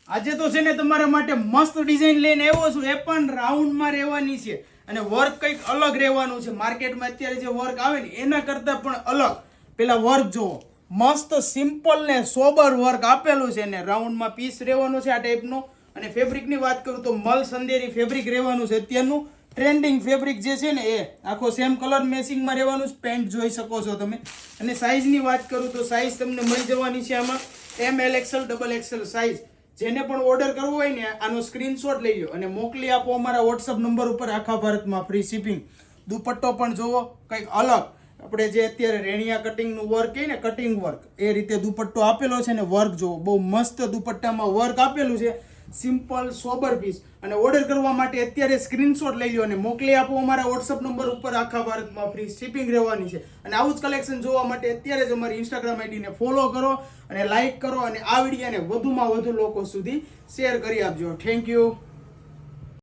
આજે તો છે ને તમારા માટે મસ્ત ડિઝાઇન લઈને આવ્યો છું, એ પણ રાઉન્ડમાં રહેવાની છે અને વર્ક કંઈક અલગ રહેવાનું છે. માર્કેટમાં અત્યારે જે વર્ક આવે ને એના કરતાં પણ અલગ. પેલા વર્ક જુઓ, મસ્ત સિમ્પલ ને સોબર વર્ક આપેલું છે ને રાઉન્ડમાં પીસ રહેવાનું છે આ ટાઈપનું. અને ફેબ્રિકની વાત કરું તો મલ સંદેરી ફેબ્રિક રહેવાનું છે, અત્યારનું ટ્રેન્ડિંગ ફેબ્રિક જે છે ને એ આખો સેમ કલર મેચિંગમાં રહેવાનું છે. પેન્ટ જોઈ શકો છો તમે. અને સાઇઝની વાત કરું તો સાઇઝ તમને મળી જવાની છે આમાં ML XL XXL સાઇઝ. જેને પણ ઓર્ડર કરવો હોય ને આનો સ્ક્રીનશોટ લઈ લો અને મોકલી આપો અમારા વોટ્સઅપ નંબર ઉપર. આખા ભારતમાં ફ્રી શિપિંગ. દુપટ્ટો પણ જોવો કંઈક અલગ, આપણે જે અત્યારે રેણિયા કટિંગનું વર્ક કહીએ ને, કટિંગ વર્ક, એ રીતે દુપટ્ટો આપેલો છે ને વર્ક જોવો, બહુ મસ્ત દુપટ્ટામાં વર્ક આપેલું છે. Simple sober piece. અને ઓર્ડર કરવા માટે અત્યારે સ્ક્રીનશોટ લઈ લો અને મોકલી આપો અમારા વોટ્સઅપ નંબર ઉપર. આખા ભારતમાં ફ્રી શિપિંગ રહેવાની છે. અને આવું જ કલેક્શન જોવા માટે અત્યારે જ અમારી ઇન્સ્ટાગ્રામ આઈડીને ફોલો કરો અને લાઈક કરો અને આ વિડીયોને વધુમાં વધુ લોકો સુધી શેર કરી આપજો. Thank you.